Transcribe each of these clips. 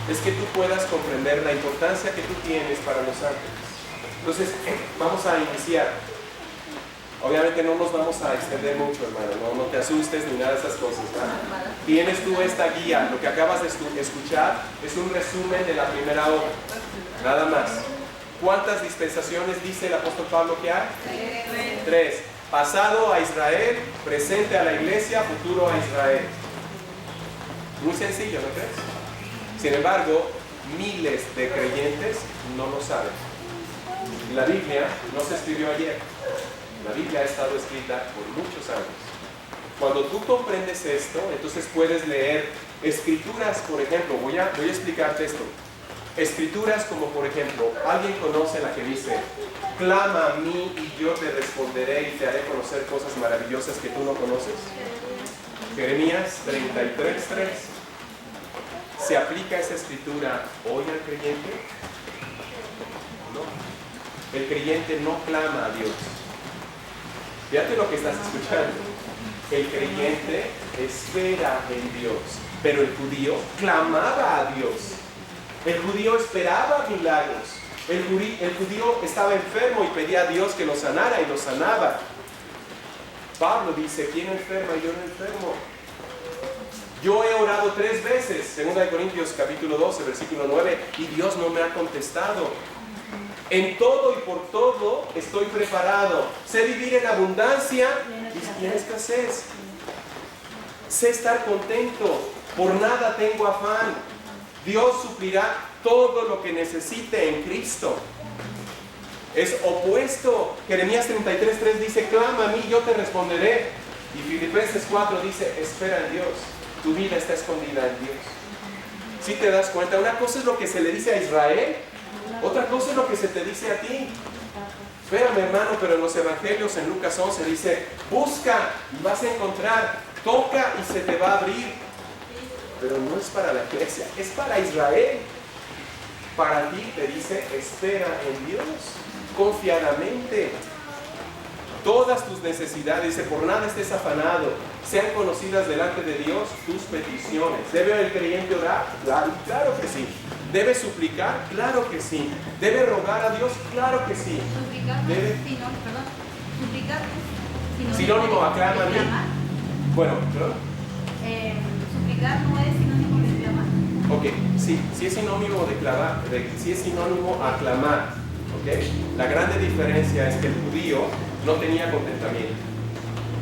es que tú puedas comprender la importancia que tú tienes para los ángeles. Entonces, vamos a iniciar. Obviamente no nos vamos a extender mucho, hermano, no te asustes ni nada de esas cosas, ¿verdad? Tienes tú esta guía, lo que acabas de escuchar es un resumen de la primera obra, nada más. ¿Cuántas dispensaciones dice el apóstol Pablo que hay? 3. Pasado a Israel, presente a la iglesia, futuro a Israel. Muy sencillo, ¿no crees? Sin embargo, miles de creyentes no lo saben. La Biblia no se escribió ayer. La Biblia ha estado escrita por muchos años. Cuando tú comprendes esto, entonces puedes leer escrituras, por ejemplo, voy a explicarte esto. Escrituras como, por ejemplo, ¿alguien conoce la que dice: clama a mí y yo te responderé y te haré conocer cosas maravillosas que tú no conoces? Jeremías 33:3. ¿Se aplica esa escritura hoy al creyente? No. El creyente no clama a Dios. Fíjate lo que estás escuchando. El creyente espera en Dios, pero el judío clamaba a Dios. El judío esperaba milagros. El judío estaba enfermo y pedía a Dios que lo sanara y lo sanaba. Pablo dice: ¿quién enferma y yo no enfermo? Yo he orado 3 veces, 2 Corintios capítulo 12, versículo 9, y Dios no me ha contestado. En todo y por todo estoy preparado. Sé vivir en abundancia y en escasez. Sé estar contento. Por nada tengo afán. Dios suplirá todo lo que necesite en Cristo. Es opuesto. Jeremías 33:3 dice: clama a mí, yo te responderé. Y Filipenses 4 dice: espera en Dios. Tu vida está escondida en Dios. ¿Sí te das cuenta? Una cosa es lo que se le dice a Israel, otra cosa es lo que se te dice a ti. Espérame, hermano, pero en los evangelios, en Lucas 11 dice: busca y vas a encontrar, toca y se te va a abrir. Pero no es para la iglesia, es para Israel. Para ti te dice: espera en Dios, confiadamente. Todas tus necesidades, dice, por nada estés afanado, sean conocidas delante de Dios tus peticiones. ¿Debe el creyente orar? Claro que sí. ¿Debe suplicar? Claro que sí. ¿Debe rogar a Dios? Claro que sí. Suplicar es sinónimo a clama a mí. Bueno, ¿perdón? Suplicar no es sinónimo de clamar. Ok, sí es sinónimo de clamar, sí es sinónimo a clamar. ¿Okay? La grande diferencia es que el judío no tenía contentamiento.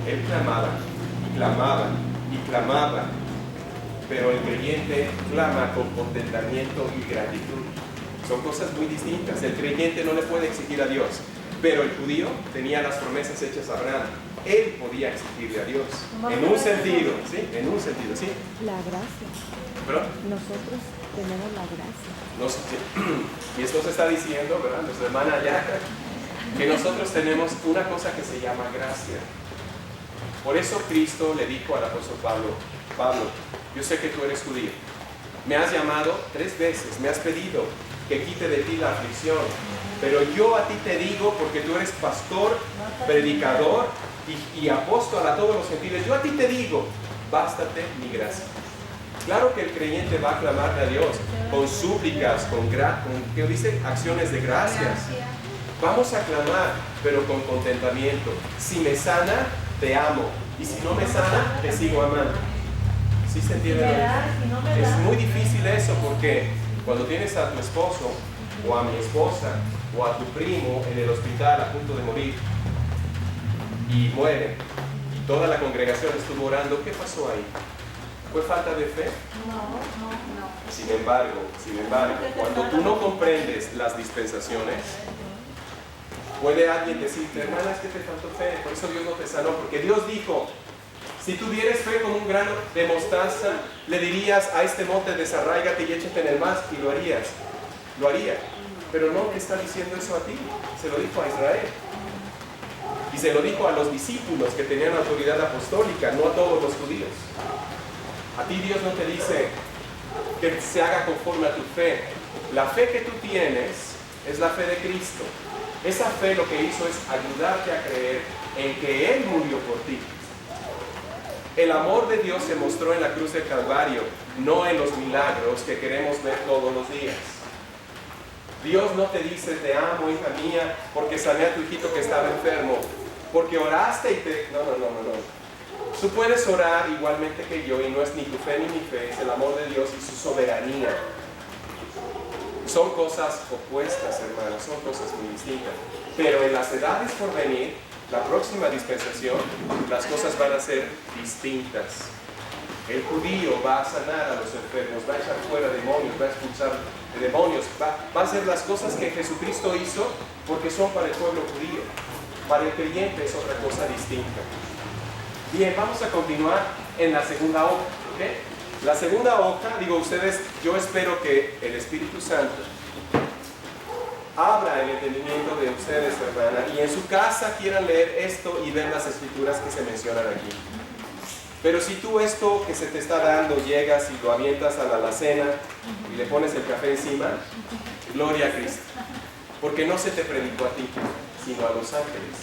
Él clamaba y clamaba y clamaba, pero el creyente clama con contentamiento y gratitud. Son cosas muy distintas. El creyente no le puede exigir a Dios, pero el judío tenía las promesas hechas a Abraham. Él podía exigirle a Dios. En un sentido, ¿sí? En un sentido, ¿sí? La gracia. ¿Perdón? Nosotros tenemos la gracia. Mi esposa está diciendo, ¿verdad? Nuestra hermana allá, que nosotros tenemos una cosa que se llama gracia. Por eso Cristo le dijo al apóstol Pablo, yo sé que tú eres judío. Me has llamado 3 veces, me has pedido que quite de ti la aflicción. Pero yo a ti te digo, porque tú eres pastor, predicador y apóstol a todos los gentiles, yo a ti te digo, bástate mi gracia. Claro que el creyente va a clamarle a Dios con súplicas, con ¿qué dice? Acciones de gracias. Vamos a clamar, pero con contentamiento. Si me sana, te amo. Y si no me sana, te sigo amando. ¿Sí se entiende? Es muy difícil eso, porque cuando tienes a tu esposo, o a mi esposa, o a tu primo en el hospital a punto de morir, y muere, y toda la congregación estuvo orando, ¿qué pasó ahí? ¿Fue falta de fe? No. Sin embargo, cuando tú no comprendes las dispensaciones, puede alguien decirte: hermana, es que te faltó fe, por eso Dios no te sanó. Porque Dios dijo: si tuvieras fe como un grano de mostaza, le dirías a este monte: desarráigate y échate en el mar, y lo harías. Lo haría. Pero no te está diciendo eso a ti, se lo dijo a Israel. Y se lo dijo a los discípulos que tenían autoridad apostólica, no a todos los judíos. A ti Dios no te dice que se haga conforme a tu fe. La fe que tú tienes es la fe de Cristo. Esa fe lo que hizo es ayudarte a creer en que Él murió por ti. El amor de Dios se mostró en la cruz del Calvario, no en los milagros que queremos ver todos los días. Dios no te dice, te amo, hija mía, porque sané a tu hijito que estaba enfermo, porque oraste y te... No. Tú puedes orar igualmente que yo, y no es ni tu fe ni mi fe, es el amor de Dios y su soberanía. Son cosas opuestas, hermanos, son cosas muy distintas. Pero en las edades por venir, la próxima dispensación, las cosas van a ser distintas. El judío va a sanar a los enfermos, va a echar fuera demonios, va a expulsar demonios, va a hacer las cosas que Jesucristo hizo porque son para el pueblo judío. Para el creyente es otra cosa distinta. Bien, vamos a continuar en la segunda hoja. ¿Okay? La segunda hoja, digo ustedes, yo espero que el Espíritu Santo abra el entendimiento de ustedes, hermana, y en su casa quieran leer esto y ver las escrituras que se mencionan aquí. Pero si tú esto que se te está dando llegas y lo avientas a la alacena y le pones el café encima, gloria a Cristo. Porque no se te predicó a ti, sino a los ángeles.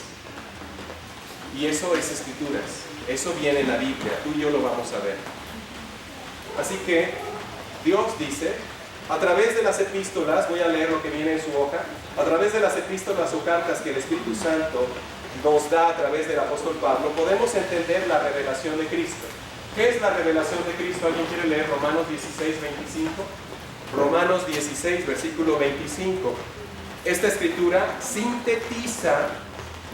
Y eso es escrituras. Eso viene en la Biblia. Tú y yo lo vamos a ver. Así que Dios dice, a través de las epístolas, voy a leer lo que viene en su hoja, a través de las epístolas o cartas que el Espíritu Santo nos da a través del apóstol Pablo, podemos entender la revelación de Cristo. ¿Qué es la revelación de Cristo? ¿Alguien quiere leer Romanos 16, 25? Romanos 16, versículo 25. Esta escritura sintetiza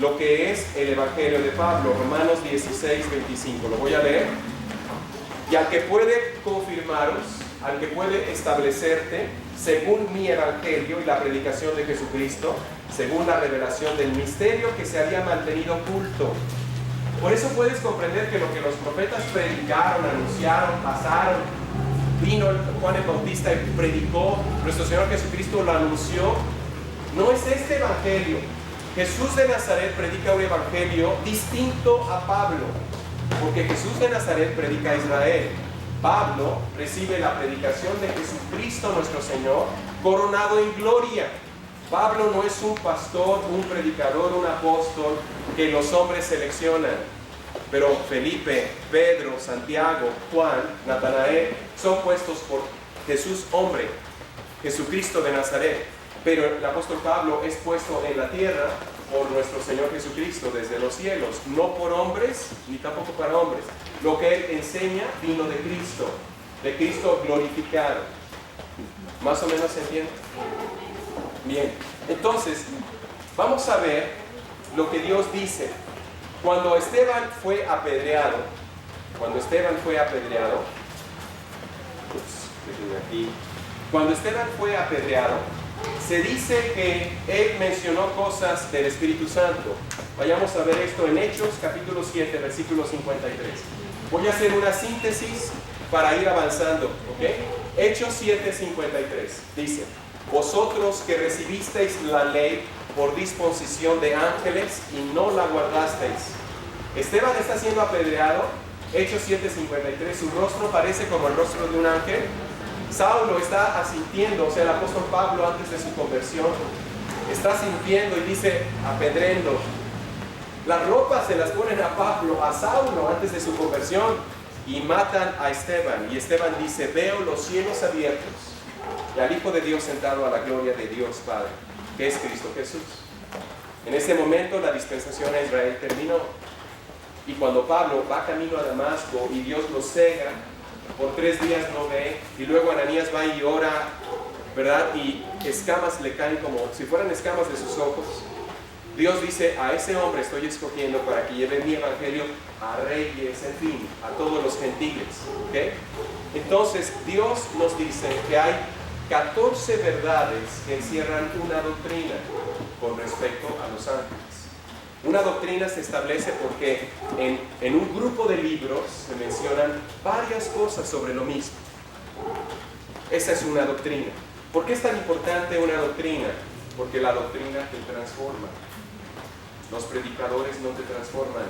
lo que es el Evangelio de Pablo. Romanos 16, 25. Lo voy a leer. Y al que puede confirmaros, al que puede establecerte, según mi Evangelio y la predicación de Jesucristo, según la revelación del misterio que se había mantenido oculto. Por eso puedes comprender que lo que los profetas predicaron, anunciaron, pasaron, vino Juan el Bautista y predicó, nuestro Señor Jesucristo lo anunció, no es este Evangelio. Jesús de Nazaret predica un Evangelio distinto a Pablo, porque Jesús de Nazaret predica a Israel. Pablo recibe la predicación de Jesucristo nuestro Señor, coronado en gloria. Pablo no es un pastor, un predicador, un apóstol que los hombres seleccionan. Pero Felipe, Pedro, Santiago, Juan, Natanael son puestos por Jesús hombre, Jesucristo de Nazaret. Pero el apóstol Pablo es puesto en la tierra por nuestro Señor Jesucristo desde los cielos, no por hombres, ni tampoco para hombres. Lo que Él enseña vino de Cristo glorificado. ¿Más o menos se entiende? Bien, entonces, vamos a ver lo que Dios dice. Cuando Esteban fue apedreado, cuando Esteban fue apedreado, se dice que él mencionó cosas del Espíritu Santo. Vayamos a ver esto en Hechos, capítulo 7, versículo 53. Voy a hacer una síntesis para ir avanzando, ¿ok? Hechos 7, 53. Dice, vosotros que recibisteis la ley por disposición de ángeles y no la guardasteis. Esteban está siendo apedreado. Hechos 7, 53. Su rostro parece como el rostro de un ángel. Saulo está asintiendo, o sea, el apóstol Pablo antes de su conversión está sintiendo y dice, apedrendo. Las ropas se las ponen a Pablo, a Saulo antes de su conversión, y matan a Esteban. Y Esteban dice, veo los cielos abiertos y al Hijo de Dios sentado a la gloria de Dios Padre, que es Cristo Jesús. En ese momento la dispensación a Israel terminó. Y cuando Pablo va camino a Damasco y Dios lo cega, por 3 días no ve, y luego Ananías va y ora, ¿verdad? Y escamas le caen como si fueran escamas de sus ojos. Dios dice, a ese hombre estoy escogiendo para que lleve mi evangelio a reyes, en fin, a todos los gentiles. ¿Okay? Entonces, Dios nos dice que hay 14 verdades que encierran una doctrina con respecto a los ángeles. Una doctrina se establece porque en un grupo de libros se mencionan varias cosas sobre lo mismo. Esa es una doctrina. ¿Por qué es tan importante una doctrina? Porque la doctrina te transforma. Los predicadores no te transforman.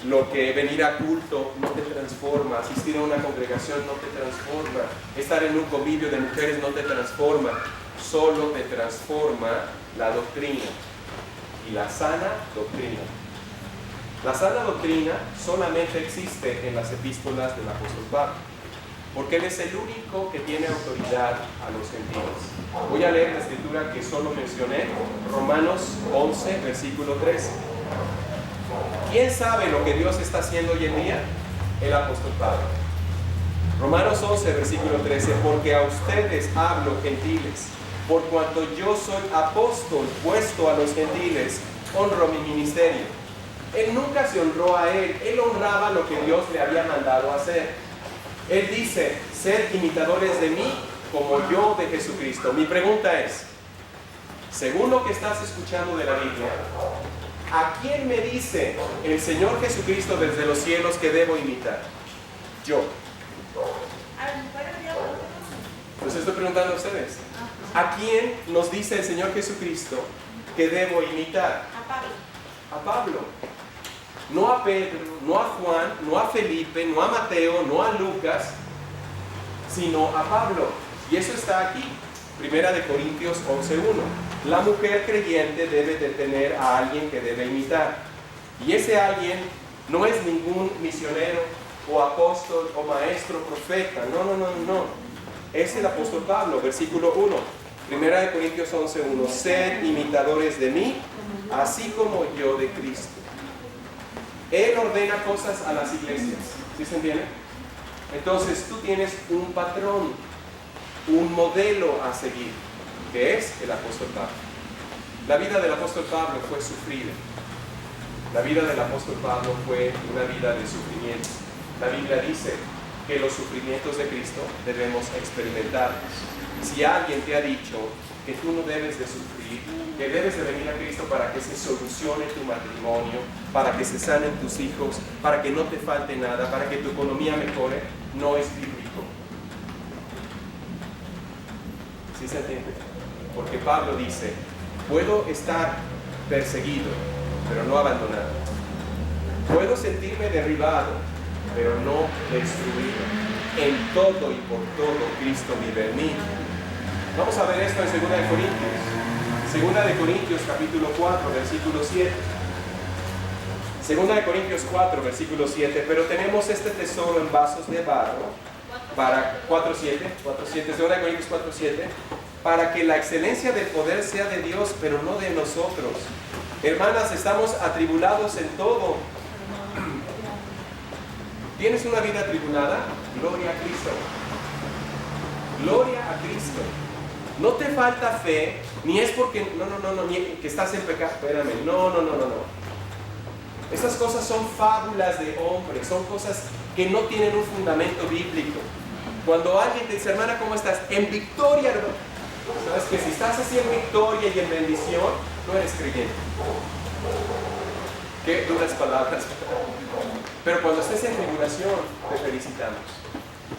Lo que venir a culto no te transforma. Asistir a una congregación no te transforma. Estar en un convivio de mujeres no te transforma. Solo te transforma la doctrina. Y la sana doctrina. La sana doctrina solamente existe en las epístolas del apóstol Pablo, porque él es el único que tiene autoridad a los gentiles. Voy a leer la escritura que solo mencioné, Romanos 11, versículo 13. ¿Quién sabe lo que Dios está haciendo hoy en día? El apóstol Pablo. Romanos 11, versículo 13, porque a ustedes hablo, gentiles, por cuanto yo soy apóstol puesto a los gentiles, honro mi ministerio. Él nunca se honró a él honraba lo que Dios le había mandado hacer. Él dice, sed imitadores de mí como yo de Jesucristo. Mi pregunta es, según lo que estás escuchando de la Biblia, ¿a quién me dice el Señor Jesucristo desde los cielos que debo imitar? Yo. Pues estoy preguntando a ustedes. ¿A quién nos dice el Señor Jesucristo que debo imitar? A Pablo. A Pablo. No a Pedro, no a Juan, no a Felipe, no a Mateo, no a Lucas, sino a Pablo. Y eso está aquí, 1 Corintios 11:1. La mujer creyente debe de tener a alguien que debe imitar. Y ese alguien no es ningún misionero o apóstol o maestro, profeta. No. Es el apóstol Pablo, versículo 1. 1 Corintios 11:1. Sed imitadores de mí, así como yo de Cristo. Él ordena cosas a las iglesias. ¿Sí se entiende? Entonces tú tienes un patrón, un modelo a seguir, que es el apóstol Pablo. La vida del apóstol Pablo fue sufrida. La vida del apóstol Pablo fue una vida de sufrimiento. La Biblia dice que los sufrimientos de Cristo debemos experimentarlos. Si alguien te ha dicho que tú no debes de sufrir, que debes de venir a Cristo para que se solucione tu matrimonio, para que se sanen tus hijos, para que no te falte nada, para que tu economía mejore, no es bíblico. ¿Sí se entiende? Porque Pablo dice, puedo estar perseguido, pero no abandonado. Puedo sentirme derribado, pero no destruido. En todo y por todo Cristo vive en mí. Vamos a ver esto en 2 Corintios. 2 Corintios capítulo 4, versículo 7. 2 Corintios 4, versículo 7. Pero tenemos este tesoro en vasos de barro, para 4:7, 2 Corintios 4:7, para que la excelencia del poder sea de Dios, pero no de nosotros. Hermanas, estamos atribulados en todo. ¿Tienes una vida atribulada? Gloria a Cristo. Gloria a Cristo. No te falta fe, ni es porque, ni que estás en pecado, espérame, no. Estas cosas son fábulas de hombres, son cosas que no tienen un fundamento bíblico. Cuando alguien te dice, hermana, ¿cómo estás? En victoria, hermano. Sabes que si estás así en victoria y en bendición, no eres creyente. Qué duras palabras. Pero cuando estés en tribulación, te felicitamos.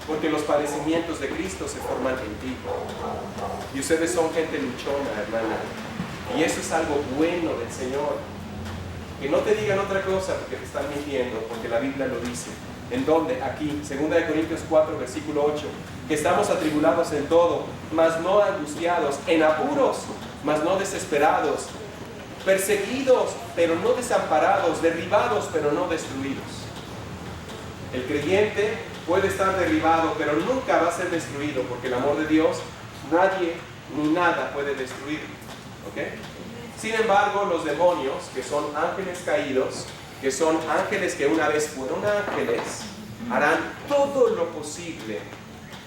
Porque los padecimientos de Cristo se forman en ti. Y ustedes son gente luchona, hermana. Y eso es algo bueno del Señor. Que no te digan otra cosa porque te están mintiendo, porque la Biblia lo dice. ¿En dónde? Aquí, 2 Corintios 4, versículo 8. Que estamos atribulados en todo, mas no angustiados, en apuros, mas no desesperados, perseguidos, pero no desamparados, derribados, pero no destruidos. El creyente puede estar derribado, pero nunca va a ser destruido, porque el amor de Dios, nadie ni nada puede destruir. ¿Okay? Sin embargo, los demonios, que son ángeles caídos, que son ángeles que una vez fueron ángeles, harán todo lo posible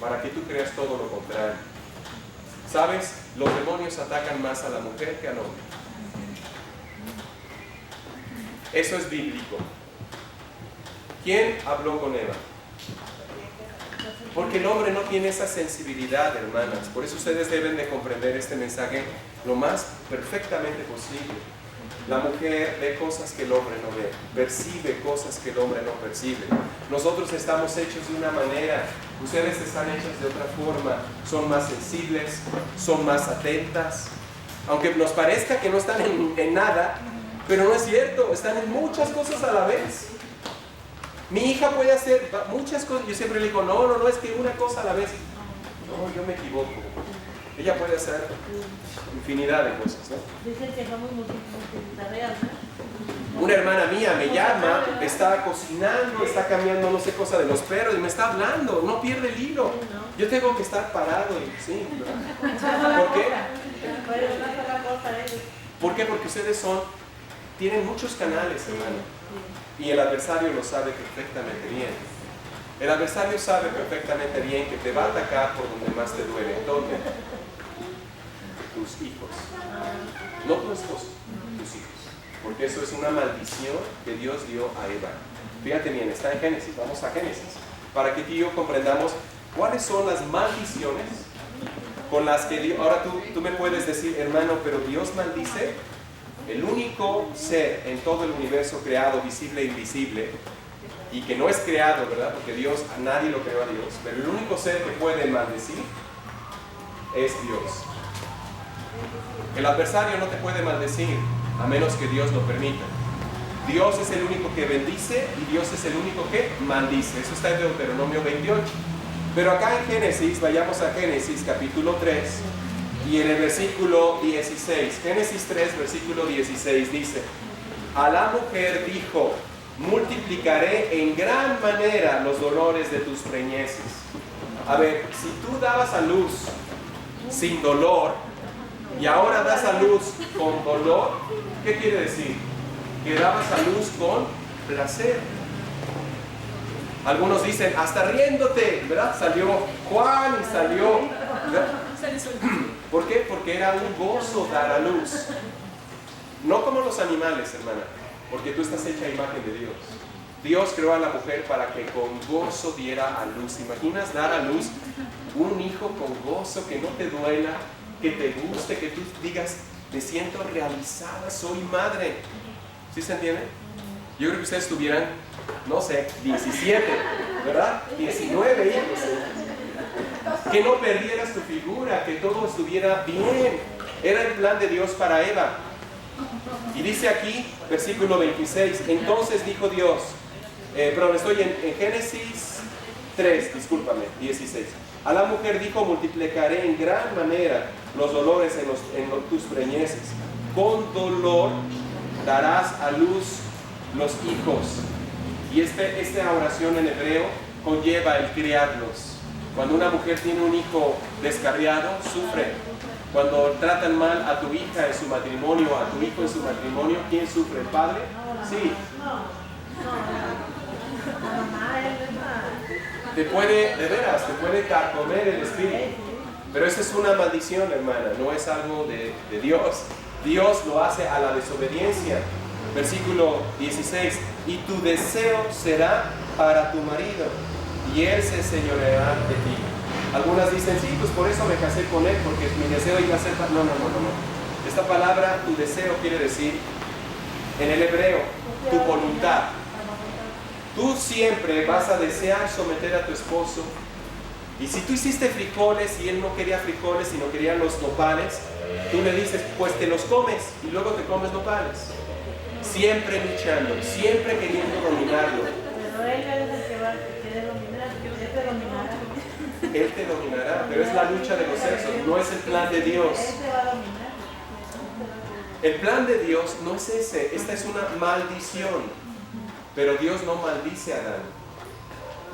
para que tú creas todo lo contrario. ¿Sabes? Los demonios atacan más a la mujer que al hombre. Eso es bíblico. ¿Quién habló con Eva? Porque el hombre no tiene esa sensibilidad, hermanas. Por eso ustedes deben de comprender este mensaje lo más perfectamente posible. La mujer ve cosas que el hombre no ve, percibe cosas que el hombre no percibe. Nosotros estamos hechos de una manera, ustedes están hechos de otra forma. Son más sensibles, son más atentas. Aunque nos parezca que no están en nada, pero no es cierto, están en muchas cosas a la vez. Mi hija puede hacer muchas cosas. Yo siempre le digo, no, es que una cosa a la vez. No, yo me equivoco. Ella puede hacer infinidad de cosas, ¿no? Dicen que somos multitareas, ¿no? Una hermana mía me llama, está cocinando, está cambiando no sé cosa de los perros y me está hablando, no pierde el hilo. Yo tengo que estar parado y sí, ¿verdad? ¿Por qué? ¿Por qué? Porque ustedes tienen muchos canales, hermano. Y el adversario lo sabe perfectamente bien. El adversario sabe perfectamente bien que te va a atacar por donde más te duele. ¿Dónde? Tus hijos. No tu esposo, tus hijos. Porque eso es una maldición que Dios dio a Eva. Fíjate bien, está en Génesis. Vamos a Génesis. Para que tú y yo comprendamos cuáles son las maldiciones con las que Dios... Ahora tú me puedes decir, hermano, pero Dios maldice. El único ser en todo el universo creado, visible e invisible, y que no es creado, ¿verdad? Porque Dios, a nadie lo creó a Dios, pero el único ser que puede maldecir es Dios. El adversario no te puede maldecir a menos que Dios lo permita. Dios es el único que bendice y Dios es el único que maldice. Eso está en Deuteronomio 28. Pero acá en Génesis, vayamos a Génesis capítulo 3 y en el versículo 16. Génesis 3, versículo 16 dice: a la mujer dijo: multiplicaré en gran manera los dolores de tus preñeces. A ver, si tú dabas a luz sin dolor y ahora das a luz con dolor, ¿qué quiere decir? Que dabas a luz con placer. Algunos dicen, hasta riéndote, ¿verdad? Salió Juan y salió, ¿verdad? ¿Por qué? Porque era un gozo dar a luz. No como los animales, hermana, porque tú estás hecha a imagen de Dios. Dios creó a la mujer para que con gozo diera a luz. ¿Imaginas dar a luz un hijo con gozo, que no te duela, que te guste, que tú digas, me siento realizada, soy madre? ¿Sí se entiende? Yo creo que ustedes tuvieran, no sé, 17, ¿verdad? 19 hijos. Que no perdieras tu figura, que todo estuviera bien. Era el plan de Dios para Eva. Y dice aquí, versículo 26, entonces dijo Dios, perdón, estoy en Génesis 3, discúlpame, 16. A la mujer dijo, multiplicaré en gran manera los dolores en tus preñeces. Con dolor darás a luz los hijos. Y esta oración en hebreo conlleva el criarlos. Cuando una mujer tiene un hijo descarriado, sufre. Cuando tratan mal a tu hija en su matrimonio, a tu hijo en su matrimonio, ¿quién sufre? ¿El padre? Sí. Te puede, de veras, te puede carcomer el espíritu. Pero esa es una maldición, hermana, no es algo de Dios. Dios lo hace a la desobediencia. Versículo 16, y tu deseo será para tu marido, y él se señoreará de ti. Algunas dicen, sí, pues por eso me casé con él, porque mi deseo iba a ser... No. Esta palabra, tu deseo, quiere decir, en el hebreo, tu voluntad. Tú siempre vas a desear someter a tu esposo. Y si tú hiciste frijoles y él no quería frijoles, sino quería los nopales, tú le dices, pues te los comes y luego te comes nopales. Siempre luchando, siempre queriendo dominarlo. Pero él es el que va a querer dominar, él te dominará. Él te dominará, pero es la lucha de los sexos, no es el plan de Dios. Él te va a dominar. El plan de Dios no es ese, esta es una maldición. Pero Dios no maldice a Adán,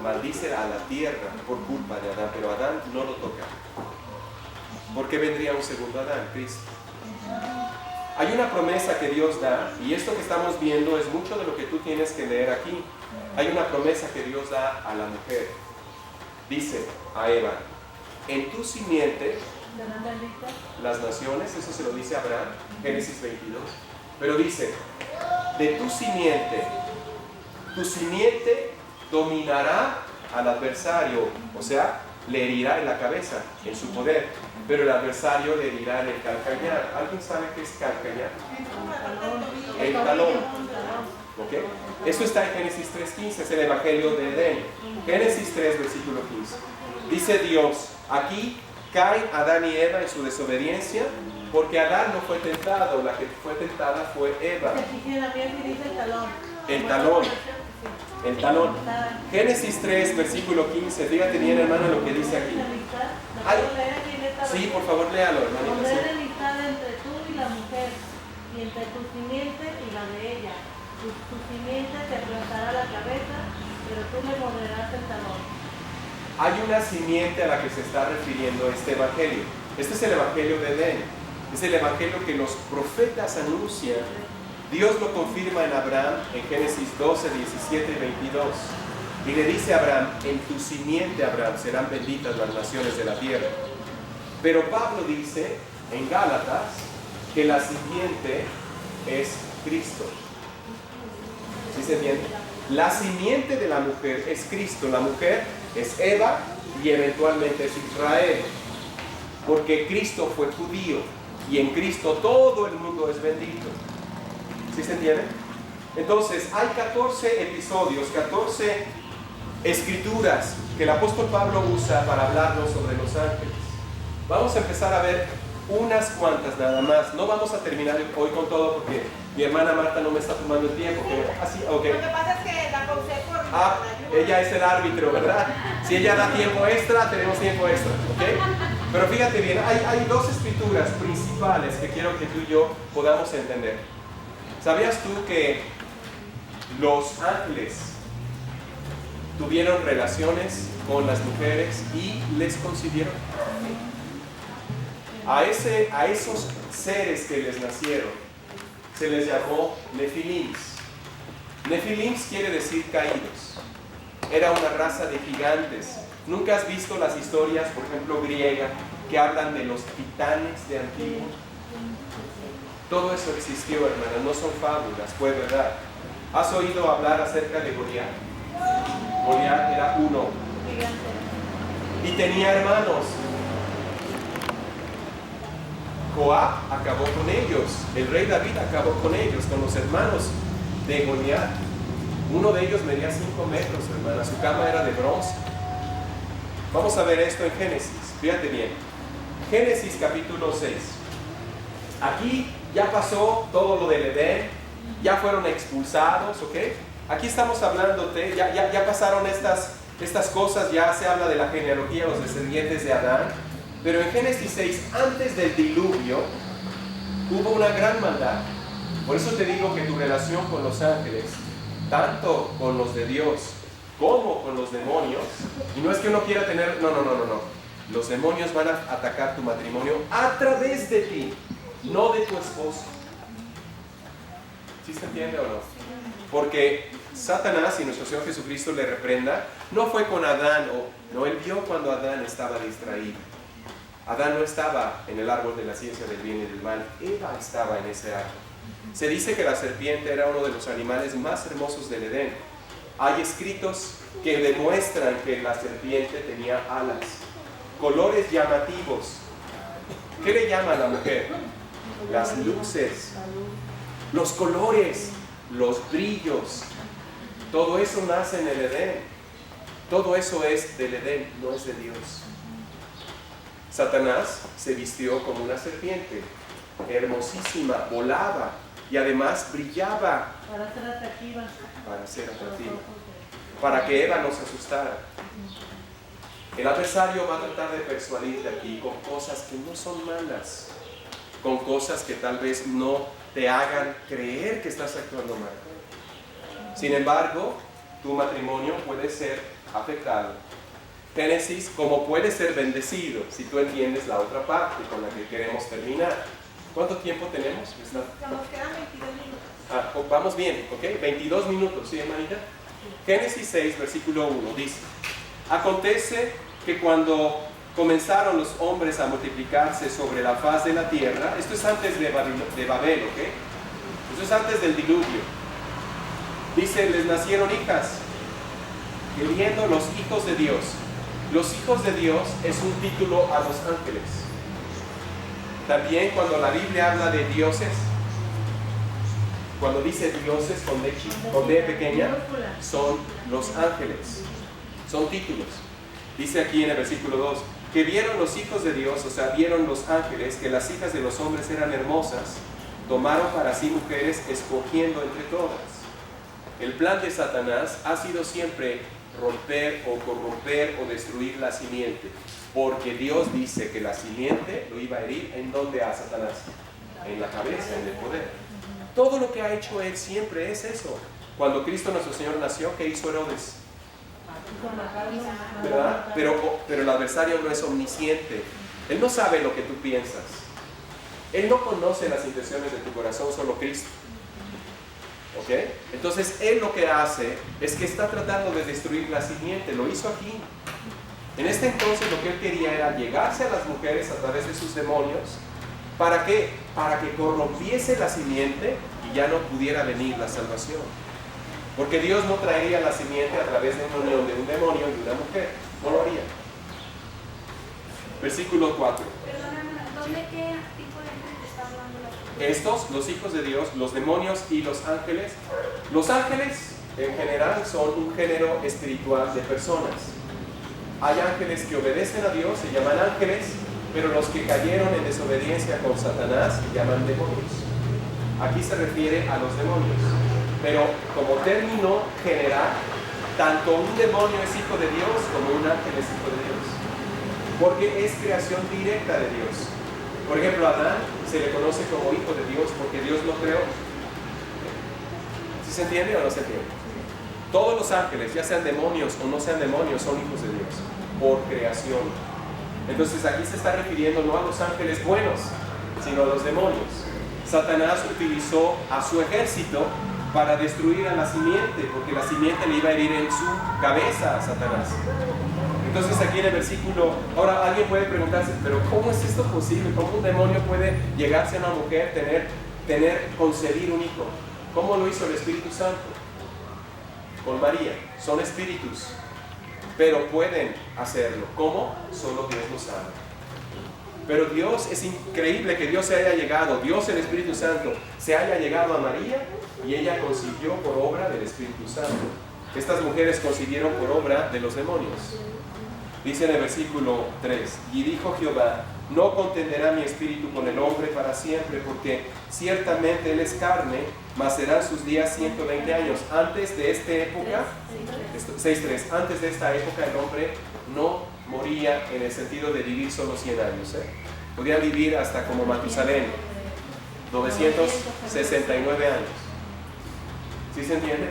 maldice a la tierra por culpa de Adán, pero Adán no lo toca. Porque vendría un segundo Adán, Cristo. Hay una promesa que Dios da, y esto que estamos viendo es mucho de lo que tú tienes que leer aquí. Hay una promesa que Dios da a la mujer. Dice a Eva, en tu simiente, las naciones, eso se lo dice a Abraham, Génesis 22, pero dice, de tu simiente dominará al adversario, o sea, le herirá en la cabeza, en su poder, pero el adversario le herirá en el calcañar. ¿Alguien sabe qué es calcañar? El talón. ¿Okay? Eso está en Génesis 3.15, es el Evangelio de Edén. Génesis 3, versículo 15. Dice Dios, aquí caen Adán y Eva en su desobediencia, porque Adán no fue tentado, la que fue tentada fue Eva. El talón. El talón. Génesis 3, versículo 15. Fíjate bien, hermano, lo que dice aquí. Sí, por favor, léalo, hermanita. Pondré Sí. enemistad entre tú y la mujer, y entre tu simiente y la de ella. Tu simiente te aplastará la cabeza, pero tú le morderás el talón. Hay una simiente a la que se está refiriendo este evangelio. Este es el evangelio de Edén. Es el evangelio que los profetas anuncian. Dios lo confirma en Abraham en Génesis 12, 17 y 22. Y le dice a Abraham: en tu simiente, Abraham, serán benditas las naciones de la tierra. Pero Pablo dice en Gálatas que la simiente es Cristo. ¿Sí se entiende? La simiente de la mujer es Cristo. La mujer es Eva y eventualmente es Israel. Porque Cristo fue judío y en Cristo todo el mundo es bendito. ¿Sí se entiende? Entonces hay 14 episodios, 14 escrituras que el apóstol Pablo usa para hablarnos sobre los ángeles. Vamos a empezar a ver unas cuantas nada más. No vamos a terminar hoy con todo porque mi hermana Marta no me está tomando el tiempo. Así, okay. Lo que pasa es que la pausé por Ah, ella es el árbitro, ¿verdad? Si ella da tiempo extra, tenemos tiempo extra, ¿ok? Pero fíjate bien, hay dos escrituras principales que quiero que tú y yo podamos entender. ¿Sabías tú que los ángeles tuvieron relaciones con las mujeres y les concibieron? A esos seres que les nacieron se les llamó Nefilims. Nefilims quiere decir caídos. Era una raza de gigantes. ¿Nunca has visto las historias, por ejemplo, griegas, que hablan de los titanes de antiguo? Todo eso existió, hermanas, no son fábulas, fue verdad. ¿Has oído hablar acerca de Goliat? Goliat era uno y tenía hermanos. Joab acabó con ellos, el rey David acabó con ellos, con los hermanos de Goliat. Uno de ellos medía 5 metros, hermana, su cama era de bronce. Vamos a ver esto en Génesis, fíjate bien. Génesis capítulo 6. Aquí ya pasó todo lo del Edén, ya fueron expulsados, ¿ok? Aquí estamos hablándote, ya pasaron estas cosas, ya se habla de la genealogía, los descendientes de Adán. Pero en Génesis 6, antes del diluvio, hubo una gran maldad. Por eso te digo que tu relación con los ángeles, tanto con los de Dios como con los demonios, y no es que uno quiera tener, no. Los demonios van a atacar tu matrimonio a través de ti, no de tu esposo. ¿Sí se entiende o no? Porque Satanás, y nuestro Señor Jesucristo le reprenda, no fue con Adán, no, él vio cuando Adán estaba distraído. Adán no estaba en el árbol de la ciencia del bien y del mal, Eva estaba en ese árbol. Se dice que la serpiente era uno de los animales más hermosos del Edén. Hay escritos que demuestran que la serpiente tenía alas, colores llamativos. ¿Qué le llama a la mujer? Las luces, los colores, los brillos. Todo eso nace en el Edén. Todo eso es del Edén, no es de Dios. Satanás se vistió como una serpiente, hermosísima, volaba y además brillaba. Para ser atractiva. Para ser atractiva. Para que Eva nos asustara. El adversario va a tratar de persuadirte aquí con cosas que no son malas, con cosas que tal vez no te hagan creer que estás actuando mal. Sin embargo, tu matrimonio puede ser afectado. Génesis, como puede ser bendecido, si tú entiendes la otra parte con la que queremos terminar. ¿Cuánto tiempo tenemos? Nos quedan 22 minutos. Vamos bien, ¿ok? 22 minutos, ¿sí, hermanita? Génesis 6, versículo 1, dice: acontece que cuando comenzaron los hombres a multiplicarse sobre la faz de la tierra, esto es antes de Babel, ¿ok? Esto es antes del diluvio. Dice, les nacieron hijas, queriendo los hijos de Dios. Los hijos de Dios es un título a los ángeles. También cuando la Biblia habla de dioses, cuando dice dioses con D pequeña, son los ángeles, son títulos. Dice aquí en el versículo 2, que vieron los hijos de Dios, o sea, vieron los ángeles, que las hijas de los hombres eran hermosas, tomaron para sí mujeres, escogiendo entre todas. El plan de Satanás ha sido siempre romper o corromper o destruir la simiente, porque Dios dice que la simiente lo iba a herir. ¿En dónde a Satanás? En la cabeza, en el poder. Todo lo que ha hecho Él siempre es eso. Cuando Cristo nuestro Señor nació, ¿qué hizo Herodes? ¿Verdad? Pero el adversario no es omnisciente. Él no sabe lo que tú piensas. Él no conoce las intenciones de tu corazón, solo Cristo. ¿Ok? Entonces Él lo que hace es que está tratando de destruir la simiente. Lo hizo aquí. En este entonces lo que Él quería era llegarse a las mujeres a través de sus demonios. ¿Para qué? Para que corrompiese la simiente y ya no pudiera venir la salvación. Porque Dios no traería la simiente a través de una unión de un demonio y de una mujer. No lo haría. Versículo 4. Perdóname, ¿dónde qué tipo de gente te está hablando la Biblia? Estos, los hijos de Dios, los demonios y los ángeles. Los ángeles en general son un género espiritual de personas. Hay ángeles que obedecen a Dios, se llaman ángeles, pero los que cayeron en desobediencia con Satanás se llaman demonios. Aquí se refiere a los demonios. Pero como término general, tanto un demonio es hijo de Dios como un ángel es hijo de Dios. Porque es creación directa de Dios. Por ejemplo, a Adán se le conoce como hijo de Dios porque Dios lo creó. ¿Sí se entiende o no se entiende? Todos los ángeles, ya sean demonios o no sean demonios, son hijos de Dios por creación. Entonces aquí se está refiriendo no a los ángeles buenos, sino a los demonios. Satanás utilizó a su ejército para destruir a la simiente, porque la simiente le iba a herir en su cabeza a Satanás. Entonces aquí en el versículo, ahora alguien puede preguntarse, pero ¿cómo es esto posible? ¿Cómo un demonio puede llegarse a una mujer, concebir un hijo? ¿Cómo lo hizo el Espíritu Santo? Con María. Son espíritus, pero pueden hacerlo. ¿Cómo? Solo Dios lo sabe. Pero Dios, es increíble que Dios se haya llegado, Dios el Espíritu Santo, se haya llegado a María y ella concibió por obra del Espíritu Santo. Estas mujeres concibieron por obra de los demonios. Dice en el versículo 3, y dijo Jehová, no contenderá mi espíritu con el hombre para siempre, porque ciertamente él es carne, mas serán sus días 120 años. Antes de esta época, 6.3, antes de esta época el hombre no moría en el sentido de vivir solo 100 años. Podía vivir hasta como Matusalén, 969 años. ¿Sí se entiende?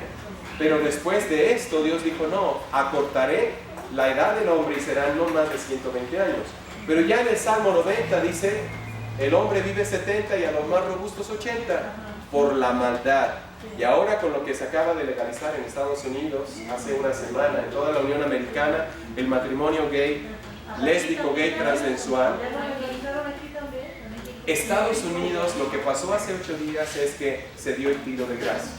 Pero después de esto Dios dijo, no, acortaré la edad del hombre y serán no más de 120 años. Pero ya en el Salmo 90 dice, el hombre vive 70 y a los más robustos 80 por la maldad. Y ahora con lo que se acaba de legalizar en Estados Unidos hace una semana, en toda la Unión Americana, el matrimonio gay, lésbico, gay, transexual. Estados Unidos, lo que pasó hace 8 días es que se dio el tiro de gracia.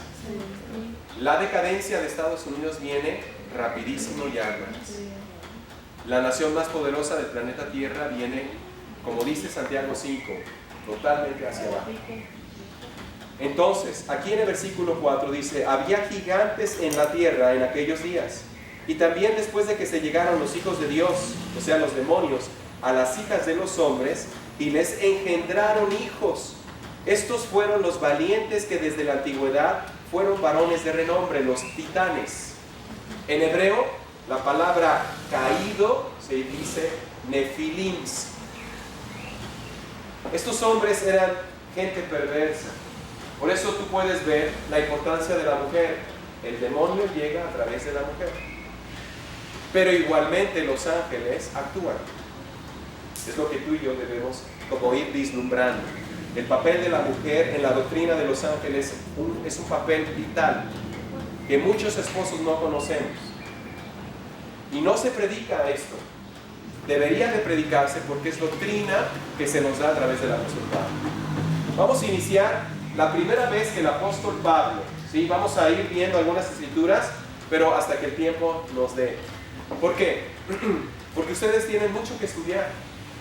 La decadencia de Estados Unidos viene rapidísimo y armas. La nación más poderosa del planeta Tierra viene, como dice Santiago 5, totalmente hacia abajo. Entonces, aquí en el versículo 4 dice, había gigantes en la tierra en aquellos días, y también después de que se llegaron los hijos de Dios, o sea los demonios, a las hijas de los hombres, y les engendraron hijos. Estos fueron los valientes que desde la antigüedad fueron varones de renombre, los titanes. En hebreo, la palabra caído se dice nefilims. Estos hombres eran gente perversa. Por eso tú puedes ver la importancia de la mujer. El demonio llega a través de la mujer. Pero igualmente los ángeles actúan. Es lo que tú y yo debemos como ir vislumbrando. El papel de la mujer en la doctrina de los ángeles es un papel vital que muchos esposos no conocemos. Y no se predica esto. Debería de predicarse porque es doctrina que se nos da a través del apóstol Pablo. Vamos a iniciar la primera vez que el apóstol Pablo, ¿sí? Vamos a ir viendo algunas escrituras, pero hasta que el tiempo nos dé. ¿Por qué? Porque ustedes tienen mucho que estudiar.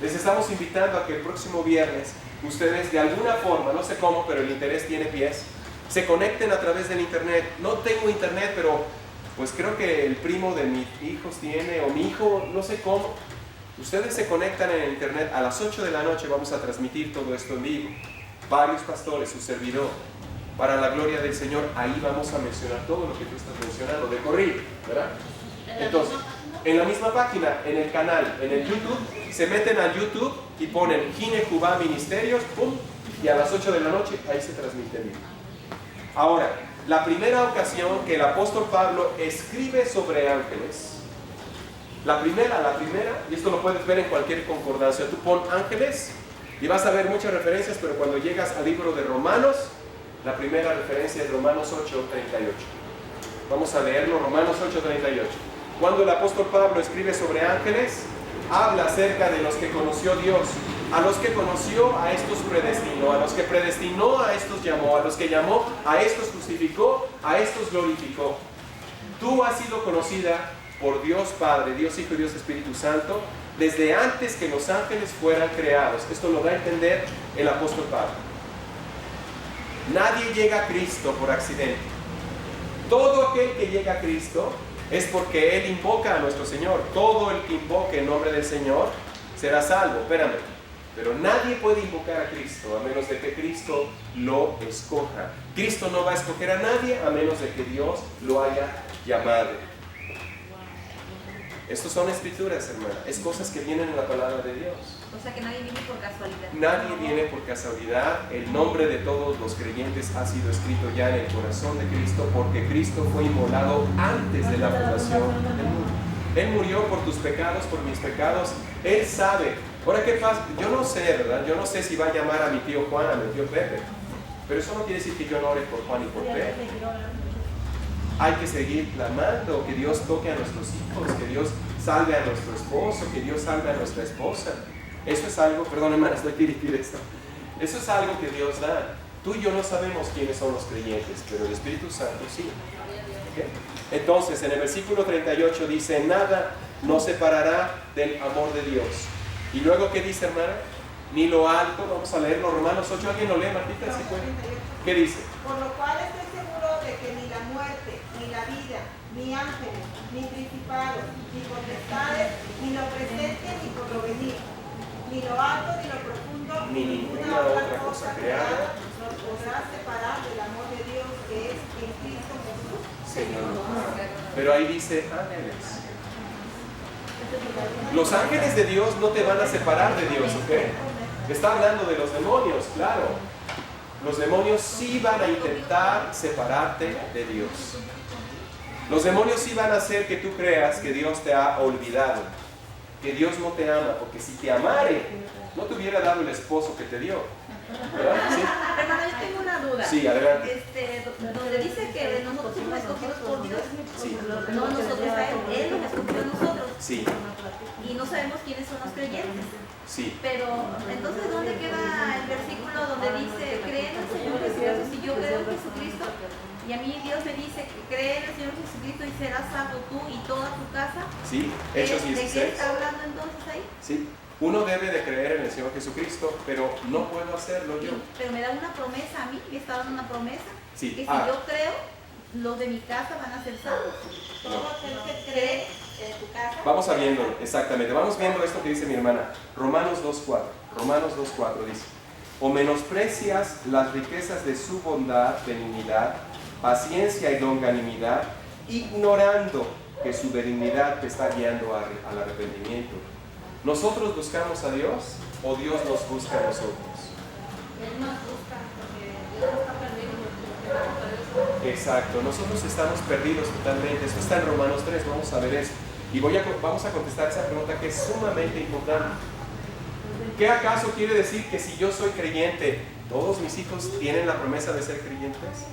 Les estamos invitando a que el próximo viernes ustedes de alguna forma, no sé cómo, pero el interés tiene pies, se conecten a través del internet. No tengo internet, pero pues creo que el primo de mis hijos tiene, o mi hijo, no sé cómo. Ustedes se conectan en el internet, a las 8 de la noche vamos a transmitir todo esto en vivo. Varios pastores, su servidor, para la gloria del Señor. Ahí vamos a mencionar todo lo que tú estás mencionando, de corrido, ¿verdad? Entonces, en la misma página, en el canal, en el YouTube, se meten al YouTube y ponen Gine Jubá Ministerios, ¡pum! Y a las 8 de la noche ahí se transmite en vivo. Ahora, la primera ocasión que el apóstol Pablo escribe sobre ángeles, la primera, y esto lo puedes ver en cualquier concordancia, tú pon ángeles y vas a ver muchas referencias, pero cuando llegas al libro de Romanos, la primera referencia es Romanos 8:38. Vamos a leerlo, Romanos 8:38. Cuando el apóstol Pablo escribe sobre ángeles, habla acerca de los que conoció Dios. A los que conoció, a estos predestinó. A los que predestinó, a estos llamó. A los que llamó, a estos justificó. A estos glorificó. Tú has sido conocida por Dios Padre, Dios Hijo y Dios Espíritu Santo desde antes que los ángeles fueran creados. Esto lo da a entender el apóstol Pablo. Nadie llega a Cristo por accidente. Todo aquel que llega a Cristo es porque Él invoca a nuestro Señor. Todo el que invoque el nombre del Señor será salvo. Espérame, pero nadie puede invocar a Cristo a menos de que Cristo lo escoja. Cristo no va a escoger a nadie a menos de que Dios lo haya llamado. Estos son escrituras, hermana. Es cosas que vienen en la palabra de Dios. O sea que nadie viene por casualidad. Nadie viene por casualidad. El nombre de todos los creyentes ha sido escrito ya en el corazón de Cristo, porque Cristo fue inmolado antes de la fundación del mundo. Él murió por tus pecados, por mis pecados. Él sabe. Ahora, ¿qué pasa? Yo no sé, ¿verdad? Yo no sé si va a llamar a mi tío Juan, a mi tío Pepe. Pero eso no quiere decir que yo no ore por Juan y por Pepe. Hay que seguir clamando que Dios toque a nuestros hijos, que Dios salve a nuestro esposo, que Dios salve a nuestra esposa. Eso es algo, perdón hermana, estoy dirigiendo esto. Eso es algo que Dios da. Tú y yo no sabemos quiénes son los creyentes, pero el Espíritu Santo sí. ¿Okay? Entonces, en el versículo 38 dice, nada nos separará del amor de Dios. Y luego, ¿qué dice, hermana? Ni lo alto, vamos a leerlo, Romanos 8, ¿alguien lo lee, Martita? ¿Sí puede? ¿Qué dice? Por lo cual estoy seguro de que ni la muerte, ni la vida, ni ángeles, ni principados, ni potestades, ni lo presente, ni por lo venir, ni lo alto, ni lo profundo, ni ninguna otra cosa creada nos podrá separar del amor de Dios que es en Cristo Jesús, Señor. Pero ahí dice ángeles. Los ángeles de Dios no te van a separar de Dios, ¿ok? Está hablando de los demonios, claro. Los demonios sí van a intentar separarte de Dios. Los demonios sí van a hacer que tú creas que Dios te ha olvidado, que Dios no te ama, porque si te amare, no te hubiera dado el esposo que te dio. ¿Verdad? ¿Sí? Hermano, yo tengo una duda. Sí, adelante. Donde dice que nosotros somos escogidos por Dios, Sí. no nosotros a Él nos escogió a nosotros. Sí, Y no sabemos quiénes son los creyentes. sí. Pero, entonces, ¿dónde queda el versículo donde dice, cree en el Señor Jesucristo? Si yo creo en Jesucristo, y a mí Dios me dice, cree en el Señor Jesucristo y serás salvo tú y toda tu casa. Sí, Hechos ¿De qué 16. está hablando entonces ahí? Sí. Uno debe de creer en el Señor Jesucristo, pero no puedo hacerlo yo. Pero me da una promesa a mí, me está dando una promesa. Sí. Que si yo creo, los de mi casa van a ser salvos. todo aquel que cree en tu casa. Vamos a viendo, exactamente. Vamos viendo esto que dice mi hermana. Romanos 2.4. Romanos 2.4 dice: o menosprecias las riquezas de su bondad, benignidad, paciencia y longanimidad, ignorando que su benignidad te está guiando al arrepentimiento. ¿Nosotros buscamos a Dios o Dios nos busca a nosotros? Él nos busca porque Dios no está perdido, porque estamos perdidos. Exacto, nosotros estamos perdidos totalmente. Eso está en Romanos 3, vamos a ver eso. Y vamos a contestar esa pregunta que es sumamente importante. ¿Qué acaso quiere decir que si yo soy creyente, todos mis hijos tienen la promesa de ser creyentes?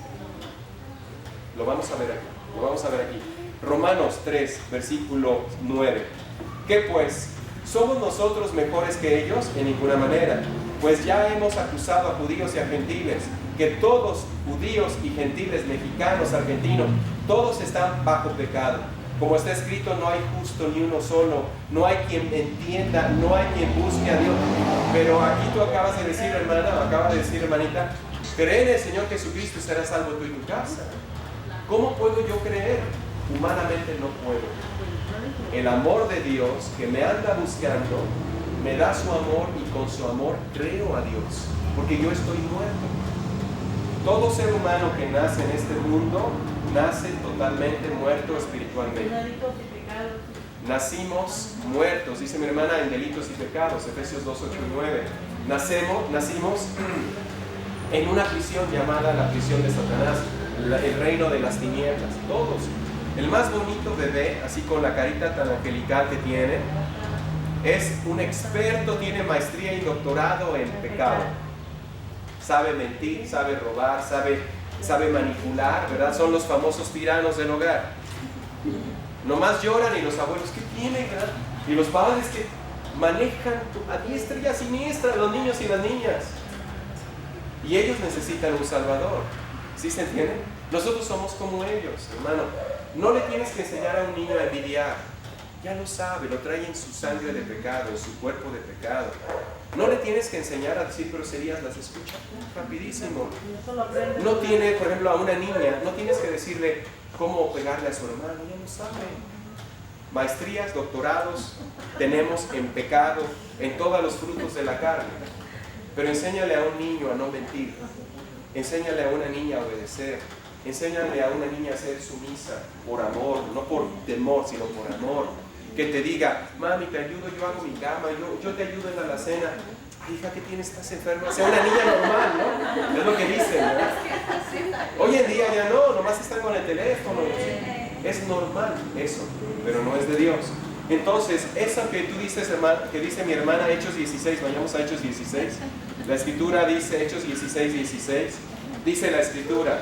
Lo vamos a ver aquí, lo vamos a ver aquí. Romanos 3, versículo 9. ¿Qué pues? ¿Somos nosotros mejores que ellos? En ninguna manera. Pues ya hemos acusado a judíos y a gentiles, que todos, judíos y gentiles, mexicanos, argentinos, todos están bajo pecado. Como está escrito, no hay justo ni uno solo, no hay quien entienda, no hay quien busque a Dios. Pero aquí tú acabas de decir, hermana, acaba de decir, hermanita, cree en el Señor Jesucristo y serás salvo tú y tu casa. ¿Cómo puedo yo creer? Humanamente no puedo. El amor de Dios que me anda buscando me da su amor y con su amor creo a Dios, porque yo estoy muerto. Todo ser humano que nace en este mundo nace totalmente muerto espiritualmente. Nacimos muertos, dice mi hermana, en delitos y pecados, Efesios 2, 8 y 9. Nacimos en una prisión llamada la prisión de Satanás, el reino de las tinieblas, todos. El más bonito bebé, así con la carita tan angelical que tiene, es un experto, tiene maestría y doctorado en pecado. Sabe mentir, sabe robar, sabe manipular, ¿verdad? Son los famosos tiranos del hogar. Nomás lloran y los abuelos, ¿qué tienen? Y los padres que manejan a diestra y a siniestra a los niños y las niñas. Y ellos necesitan un salvador. ¿Sí se entiende? Nosotros somos como ellos, hermano. No le tienes que enseñar a un niño a envidiar. Ya lo sabe, lo trae en su sangre de pecado, en su cuerpo de pecado. No le tienes que enseñar a decir groserías, las escucha rapidísimo. No tiene, por ejemplo, a una niña, no tienes que decirle cómo pegarle a su hermano, ya lo sabe. Maestrías, doctorados tenemos en pecado, en todos los frutos de la carne. Pero enséñale a un niño a no mentir. Enséñale a una niña a obedecer. Enséñale a una niña a ser sumisa por amor, no por temor, sino por amor. Que te diga, mami, te ayudo, yo hago mi cama, yo te ayudo en la alacena. Ay, hija, ¿qué tienes? ¿Estás enferma? Sea una niña normal, ¿no? Es lo que dicen, ¿verdad? Hoy en día ya no, nomás están con el teléfono. Es normal eso, pero no es de Dios. Entonces, eso que tú dices, hermano, que dice mi hermana, Hechos 16, vayamos a Hechos 16. La escritura dice, Hechos 16, 16, dice la escritura,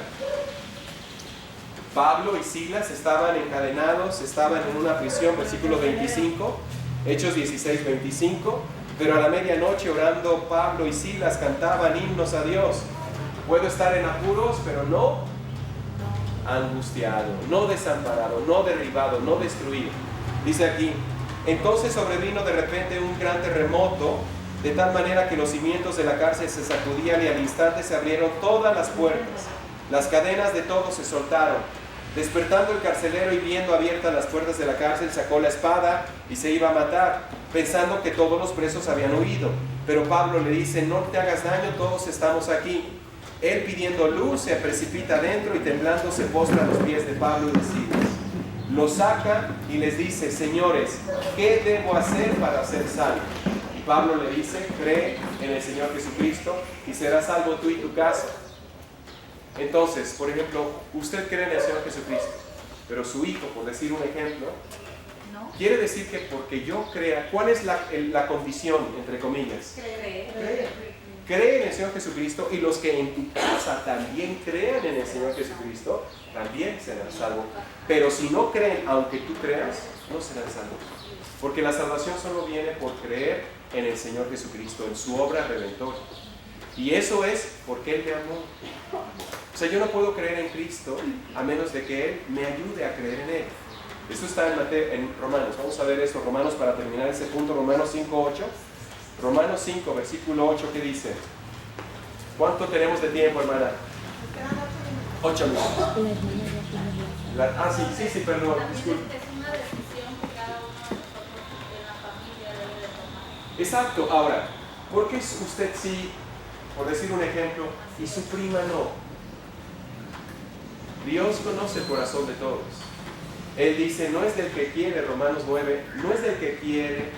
Pablo y Silas estaban encadenados, estaban en una prisión, versículo 25, Hechos 16, 25, pero a la medianoche orando Pablo y Silas cantaban himnos a Dios. Puedo estar en apuros, pero no angustiado, no desamparado, no derribado, no destruido. Dice aquí, entonces sobrevino de repente un gran terremoto, de tal manera que los cimientos de la cárcel se sacudían y al instante se abrieron todas las puertas. Las cadenas de todos se soltaron. Despertando el carcelero y viendo abiertas las puertas de la cárcel, sacó la espada y se iba a matar, pensando que todos los presos habían huido. Pero Pablo le dice, no te hagas daño, todos estamos aquí. Él, pidiendo luz, se precipita adentro y temblando se postra a los pies de Pablo y de Silas. Los saca y les dice, señores, ¿qué debo hacer para ser salvo? Y Pablo le dice, cree en el Señor Jesucristo y serás salvo tú y tu casa. Entonces, por ejemplo, usted cree en el Señor Jesucristo, pero su hijo, por decir un ejemplo, ¿no? quiere decir que porque yo crea, ¿cuál es la condición, entre comillas? Cree en el Señor Jesucristo, y los que en tu casa también crean en el Señor Jesucristo, también serán salvos. Pero si no creen, aunque tú creas, no serán salvos. Porque la salvación solo viene por creer en el Señor Jesucristo, en su obra redentora. Y eso es porque Él me amó. O sea, yo no puedo creer en Cristo a menos de que Él me ayude a creer en Él. Esto está en Romanos. Vamos a ver esto, Romanos, para terminar ese punto, Romanos 5:8. Romanos 5, versículo 8, ¿qué dice? ¿Cuánto tenemos de tiempo, hermana? 8 minutos. Sí, perdón, disculpe. Es una decisión que cada uno de nosotros en la familia debe de tomar. Exacto. Ahora, ¿por qué usted sí, por decir un ejemplo, y su prima no? Dios conoce el corazón de todos. Él dice, no es del que quiere, Romanos 9, no es del que quiere,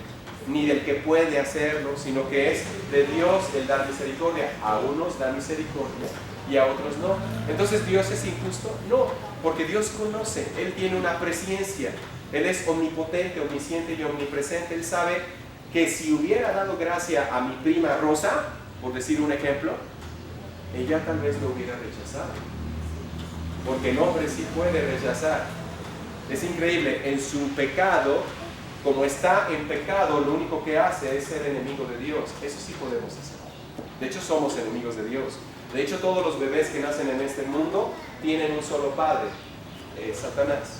ni del que puede hacerlo, sino que es de Dios el dar misericordia. A unos da misericordia y a otros no. Entonces, ¿Dios es injusto? No, porque Dios conoce, Él tiene una presciencia, Él es omnipotente, omnisciente y omnipresente. Él sabe que si hubiera dado gracia a mi prima Rosa, por decir un ejemplo, ella tal vez lo hubiera rechazado, porque el hombre sí puede rechazar. Es increíble, en su pecado, como está en pecado, lo único que hace es ser enemigo de Dios. Eso sí podemos hacer. De hecho, somos enemigos de Dios. De hecho, todos los bebés que nacen en este mundo tienen un solo padre, Satanás.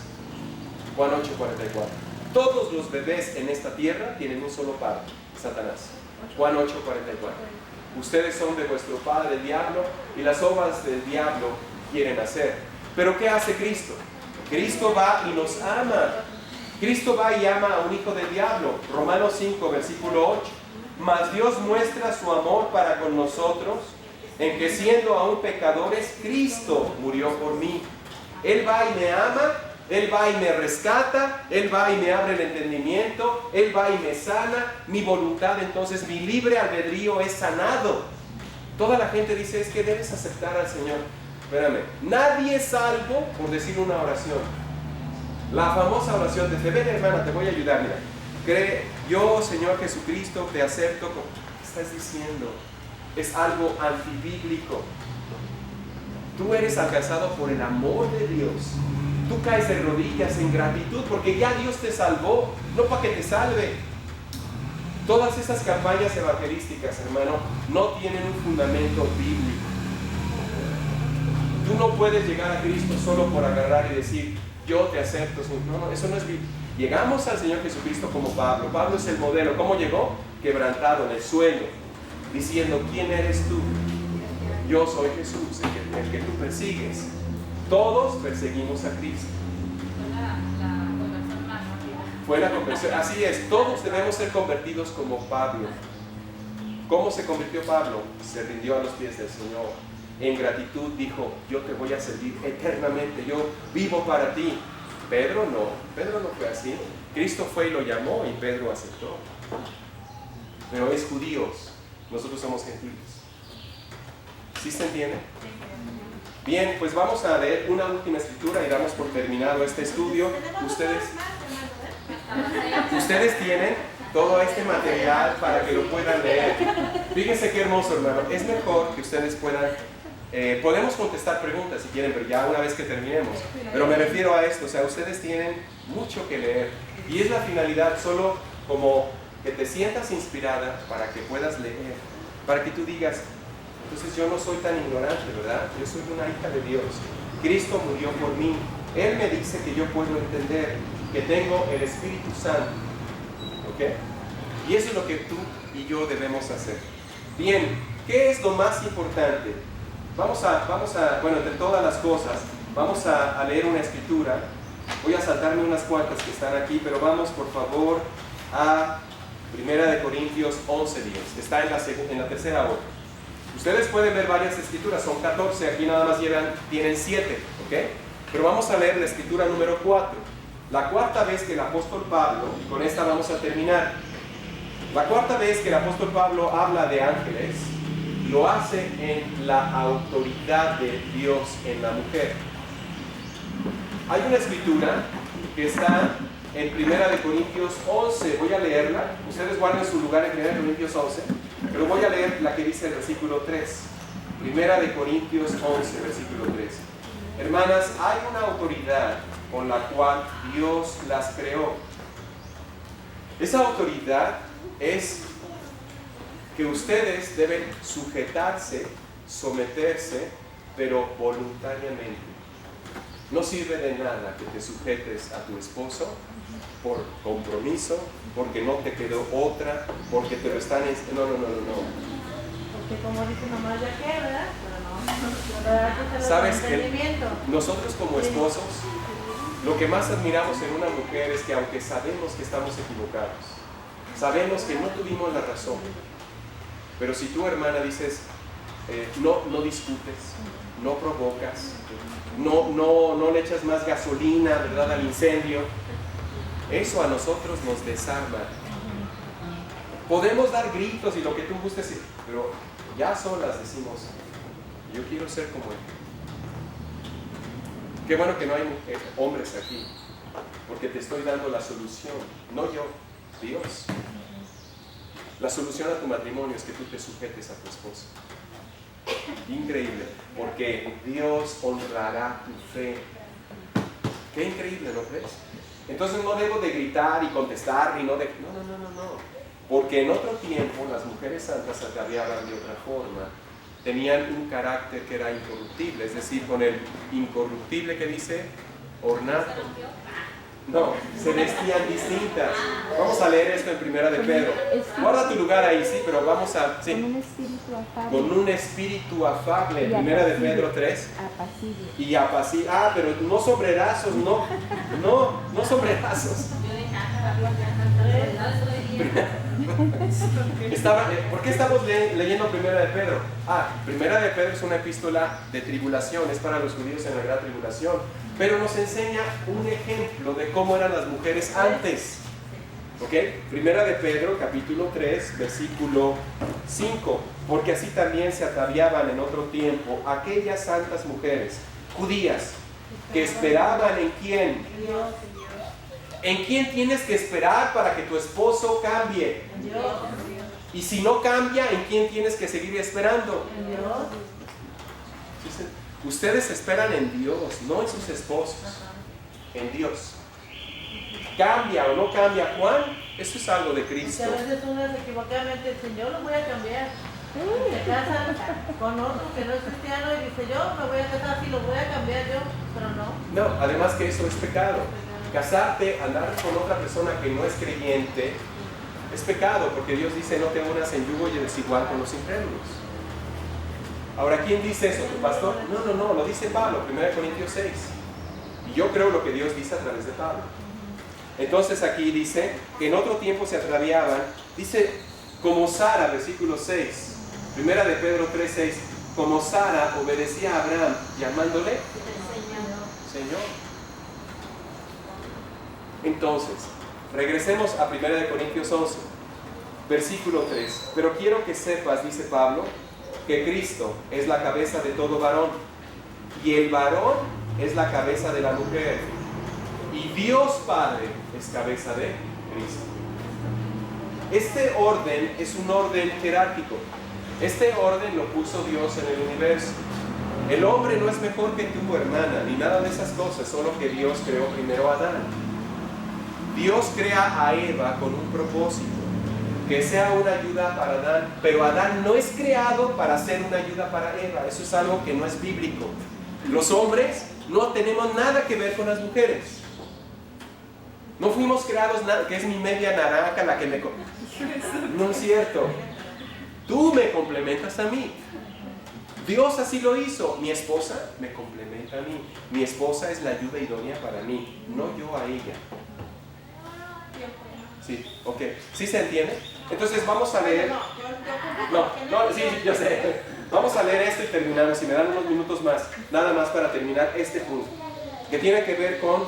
Juan 8:44. Todos los bebés en esta tierra tienen un solo padre, Satanás. Juan 8:44. Ustedes son de vuestro padre el diablo, y las obras del diablo quieren hacer. Pero ¿qué hace Cristo? Cristo va y nos ama. Cristo va y ama a un hijo del diablo. Romanos 5, versículo 8. Mas Dios muestra su amor para con nosotros, en que siendo aún pecadores, Cristo murió por mí. Él va y me ama Él va y me rescata, Él va y me abre el entendimiento, Él va y me sana, mi voluntad, entonces mi libre albedrío es sanado. Toda la gente dice, es que debes aceptar al Señor. Espérame, nadie es salvo por decir una oración. La famosa oración de fe, ven hermana, te voy a ayudar, mira. Cree, yo Señor Jesucristo te acepto. ¿Qué estás diciendo? Es algo antibíblico. Tú eres alcanzado por el amor de Dios. Tú caes de rodillas en gratitud porque ya Dios te salvó, no para que te salve. Todas esas campañas evangelísticas, hermano, no tienen un fundamento bíblico. Tú no puedes llegar a Cristo solo por agarrar y decir, yo te acepto. No, eso no es bíblico. Llegamos al Señor Jesucristo como Pablo. Pablo es el modelo. ¿Cómo llegó? Quebrantado en el suelo, diciendo, ¿quién eres tú? Yo soy Jesús, el que tú persigues. Todos perseguimos a Cristo. Fue la conversión. Así es, todos debemos ser convertidos como Pablo. ¿Cómo se convirtió Pablo? Se rindió a los pies del Señor. En gratitud dijo, yo te voy a servir eternamente, yo vivo para ti. Pedro no fue así. Cristo fue y lo llamó y Pedro aceptó. Pero es judíos, nosotros somos gentiles. ¿Sí se entiende? Bien, pues vamos a leer una última escritura y damos por terminado este estudio. Ustedes tienen todo este material para que lo puedan leer. Fíjense qué hermoso, hermano. Es mejor que ustedes puedan... podemos contestar preguntas si quieren, pero ya una vez que terminemos. Pero me refiero a esto, o sea, ustedes tienen mucho que leer. Y es la finalidad solo como que te sientas inspirada para que puedas leer. Para que tú digas, entonces yo no soy tan ignorante, ¿verdad? Yo soy una hija de Dios. Cristo murió por mí. Él me dice que yo puedo entender, que tengo el Espíritu Santo. ¿Ok? Y eso es lo que tú y yo debemos hacer. Bien, ¿qué es lo más importante? Vamos a, bueno, entre todas las cosas, vamos a leer una escritura. Voy a saltarme unas cuantas que están aquí, pero vamos por favor a 1 Corintios 11:10. Está en la tercera hora. Ustedes pueden ver varias escrituras, son 14, aquí nada más tienen 7, ¿ok? Pero vamos a leer la escritura número 4. La cuarta vez que el apóstol Pablo, y con esta vamos a terminar, la cuarta vez que el apóstol Pablo habla de ángeles, lo hace en la autoridad de Dios en la mujer. Hay una escritura que está en 1 Corintios 11, voy a leerla, ustedes guarden su lugar en 1 Corintios 11, pero voy a leer la que dice el versículo 3. 1 Corintios 11, versículo 3. Hermanas, hay una autoridad con la cual Dios las creó. Esa autoridad es que ustedes deben sujetarse, someterse, pero voluntariamente. No sirve de nada que te sujetes a tu esposo por compromiso, porque no te quedó otra, porque te lo están... No. Porque como dice mamá, ya que, ¿verdad? Pero no. ¿Sabes que nosotros como esposos, lo que más admiramos en una mujer es que aunque sabemos que estamos equivocados, sabemos que no tuvimos la razón, pero si tu hermana dices, no discutes, no provocas, no le echas más gasolina, ¿verdad?, al incendio, eso a nosotros nos desarma. Podemos dar gritos y lo que tú gustes, pero ya solas decimos, yo quiero ser como él. Qué bueno que no hay hombres aquí, porque te estoy dando la solución, no yo, Dios. La solución a tu matrimonio es que tú te sujetes a tu esposo. Increíble, porque Dios honrará tu fe. Qué increíble, ¿no crees? Entonces no debo de gritar y contestar y no. Porque en otro tiempo las mujeres santas ataviaban de otra forma. Tenían un carácter que era incorruptible, es decir, con el incorruptible que dice ornato. No, se vestían distintas. Vamos a leer esto en 1 de Pedro. Guarda tu lugar ahí, sí, pero vamos a... Sí. Con un espíritu afable. Con un espíritu afable. 1 de Pedro 3. Apacible. Y apacible. Ah, pero no sombrerazos, no sombrerazos. ¿Por qué estamos leyendo 1 de Pedro? 1 de Pedro es una epístola de tribulación, es para los judíos en la gran tribulación. pero nos enseña un ejemplo de cómo eran las mujeres antes. ¿Ok? Primera de Pedro, capítulo 3, versículo 5. Porque así también se ataviaban en otro tiempo aquellas santas mujeres judías que esperaban en quién. ¿En quién tienes que esperar para que tu esposo cambie? Y si no cambia, ¿en quién tienes que seguir esperando? Ustedes esperan en Dios, no en sus esposos. En Dios. ¿Cambia o no cambia Juan? Eso es algo de Cristo. Muchas veces uno equivocadamente dice, yo lo voy a cambiar. Se casan con otro que no es cristiano y dice, yo me voy a casar, sí, lo voy a cambiar yo, pero no. No, además que eso es pecado. Casarte, andar con otra persona que no es creyente, es pecado, porque Dios dice, no te unas en yugo y desigual con los incrédulos. Ahora, ¿quién dice eso? ¿Tu pastor? No, lo dice Pablo, 1 Corintios 6. Y yo creo lo que Dios dice a través de Pablo. Entonces aquí dice que en otro tiempo se atraviaban, dice, como Sara, versículo 6, 1 de Pedro 3:6, como Sara obedecía a Abraham, llamándole Señor. Entonces, regresemos a 1 de Corintios 11, versículo 3. Pero quiero que sepas, dice Pablo, que Cristo es la cabeza de todo varón, y el varón es la cabeza de la mujer, y Dios Padre es cabeza de Cristo. Este orden es un orden jerárquico. Este orden lo puso Dios en el universo. El hombre no es mejor que tu hermana, ni nada de esas cosas, solo que Dios creó primero a Adán. Dios crea a Eva con un propósito, que sea una ayuda para Adán, pero Adán no es creado para ser una ayuda para Eva. Eso es algo que no es bíblico. Los hombres no tenemos nada que ver con las mujeres. No fuimos creados, que es mi media naranja la que me... No es cierto. Tú me complementas a mí. Dios así lo hizo. Mi esposa me complementa a mí. Mi esposa es la ayuda idónea para mí, no yo a ella. Sí, ok. ¿Sí se entiende? Entonces vamos a leer... sí, yo sé. Vamos a leer esto y terminamos. Si me dan unos minutos más, nada más para terminar este punto, que tiene que ver con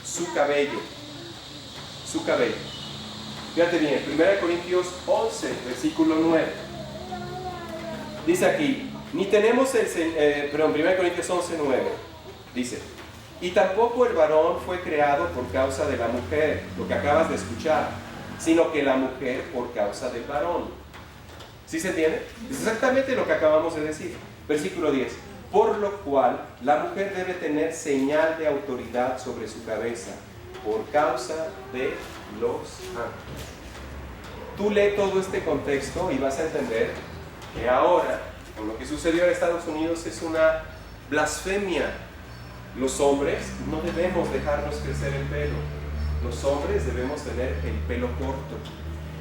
su cabello. Su cabello. Fíjate bien, 1 Corintios 11, versículo 9. Dice aquí, ni tenemos 1 Corintios 11, 9. Dice, y tampoco el varón fue creado por causa de la mujer, lo que acabas de escuchar, sino que la mujer por causa del varón. ¿Sí se entiende? Es exactamente lo que acabamos de decir. Versículo 10. Por lo cual la mujer debe tener señal de autoridad sobre su cabeza, por causa de los ángeles. Tú lee todo este contexto y vas a entender que ahora, con lo que sucedió en Estados Unidos, es una blasfemia. Los hombres no debemos dejarnos crecer el pelo. Los hombres debemos tener el pelo corto,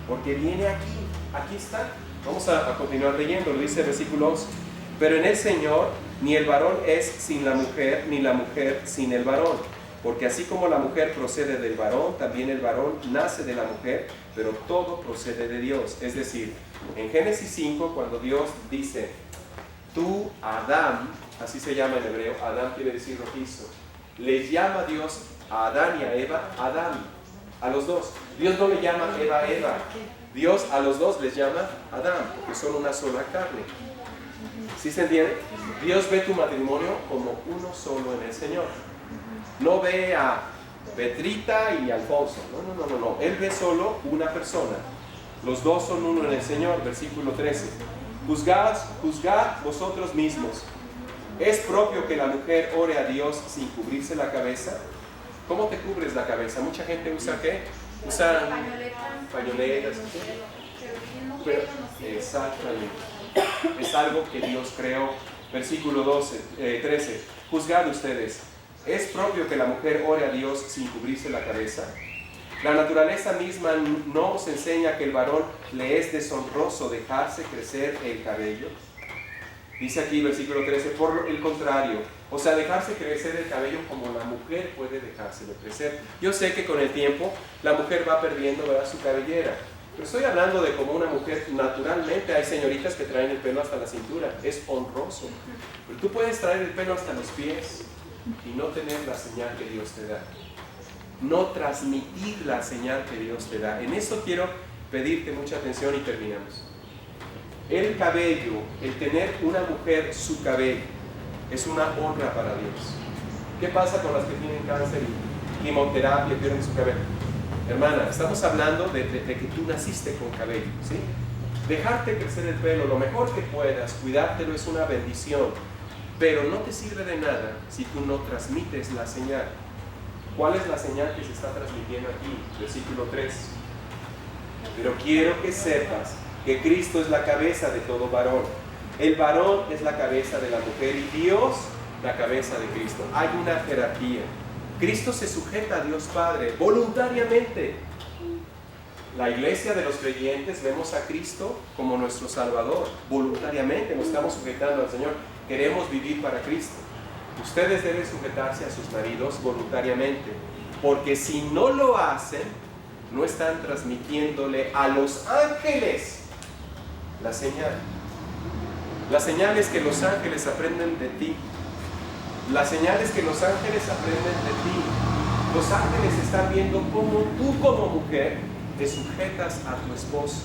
porque viene aquí está. Vamos a continuar leyendo, lo dice el versículo 11. Pero en el Señor, ni el varón es sin la mujer, ni la mujer sin el varón. Porque así como la mujer procede del varón, también el varón nace de la mujer, pero todo procede de Dios. Es decir, en Génesis 5, cuando Dios dice, tú, Adán, así se llama en hebreo, Adán quiere decir rojizo, les llama Dios a Adán y a Eva, Adán, a los dos. Dios no le llama Eva, Eva. Dios a los dos les llama Adán, porque son una sola carne. ¿Sí se entiende? Dios ve tu matrimonio como uno solo en el Señor. No ve a Petrita y Alfonso. No. Él ve solo una persona. Los dos son uno en el Señor. Versículo 13. Juzgad vosotros mismos. ¿Es propio que la mujer ore a Dios sin cubrirse la cabeza? ¿Cómo te cubres la cabeza? Mucha gente usa ¿qué? Usa pañoletas. Pero, exactamente. Es algo que Dios creó. Versículo 13. Juzgad ustedes. ¿Es propio que la mujer ore a Dios sin cubrirse la cabeza? La naturaleza misma no os enseña que el varón le es deshonroso dejarse crecer el cabello. Dice aquí versículo 13, por el contrario, o sea, dejarse crecer el cabello como la mujer puede dejárselo crecer. Yo sé que con el tiempo la mujer va perdiendo, ¿verdad?, su cabellera. Pero estoy hablando de como una mujer, naturalmente hay señoritas que traen el pelo hasta la cintura, es honroso. Pero tú puedes traer el pelo hasta los pies. y no tener la señal que Dios te da. No transmitir la señal que Dios te da. En eso quiero pedirte mucha atención y terminamos. El cabello, el tener una mujer su cabello, es una honra para Dios. ¿Qué pasa con las que tienen cáncer y quimioterapia, pierden su cabello? Hermana, estamos hablando de que tú naciste con cabello, ¿sí? Dejarte crecer el pelo lo mejor que puedas, cuidártelo es una bendición, pero no te sirve de nada si tú no transmites la señal. ¿Cuál es la señal que se está transmitiendo aquí? Versículo 3. Pero quiero que sepas que Cristo es la cabeza de todo varón. El varón es la cabeza de la mujer y Dios la cabeza de Cristo. Hay una jerarquía. Cristo se sujeta a Dios Padre voluntariamente. La iglesia de los creyentes vemos a Cristo como nuestro Salvador. Voluntariamente nos estamos sujetando al Señor. Queremos vivir para Cristo. Ustedes deben sujetarse a sus maridos voluntariamente, porque si no lo hacen, no están transmitiéndole a los ángeles la señal. La señal es que los ángeles aprenden de ti. La señal es que los ángeles aprenden de ti. Los ángeles están viendo cómo tú como mujer te sujetas a tu esposo.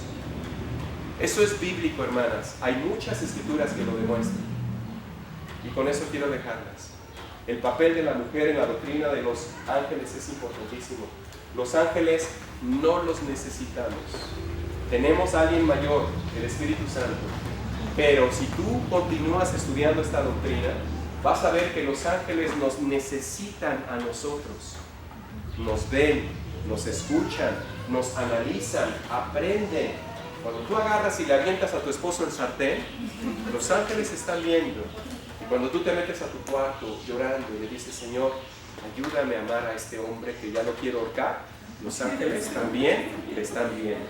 Eso es bíblico, hermanas. Hay muchas escrituras que lo demuestran. Y con eso quiero dejarlas. El papel de la mujer en la doctrina de los ángeles es importantísimo. Los ángeles no los necesitamos. Tenemos a alguien mayor, el Espíritu Santo. Pero si tú continúas estudiando esta doctrina, vas a ver que los ángeles nos necesitan a nosotros. Nos ven, nos escuchan, nos analizan, aprenden. Cuando tú agarras y le avientas a tu esposo el sartén, los ángeles están viendo. Cuando tú te metes a tu cuarto llorando y le dices, Señor, ayúdame a amar a este hombre que ya lo quiero ahorcar, los ángeles también le están viendo.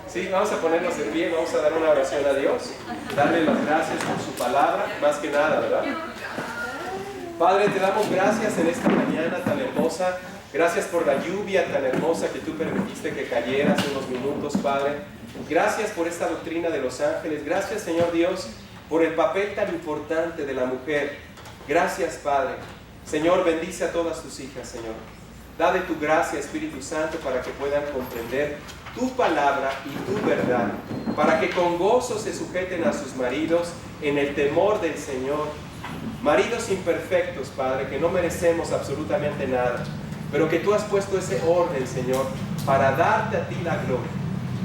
Sí, vamos a ponernos de pie, vamos a dar una oración a Dios, darle las gracias por su palabra, más que nada, ¿verdad? Padre, te damos gracias en esta mañana tan hermosa. Gracias por la lluvia tan hermosa que tú permitiste que cayera hace unos minutos, Padre. Gracias por esta doctrina de los ángeles. Gracias, Señor Dios, por el papel tan importante de la mujer. Gracias, Padre. Señor, bendice a todas tus hijas, Señor. Da de tu gracia, Espíritu Santo, para que puedan comprender tu palabra y tu verdad, para que con gozo se sujeten a sus maridos en el temor del Señor. Maridos imperfectos, Padre, que no merecemos absolutamente nada, pero que tú has puesto ese orden, Señor, para darte a ti la gloria.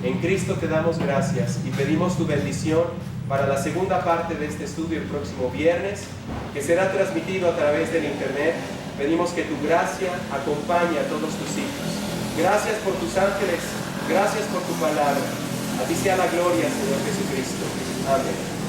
En Cristo te damos gracias y pedimos tu bendición para la segunda parte de este estudio el próximo viernes, que será transmitido a través del internet. Pedimos que tu gracia acompañe a todos tus hijos. Gracias por tus ángeles, gracias por tu palabra. A ti sea la gloria, Señor Jesucristo. Amén.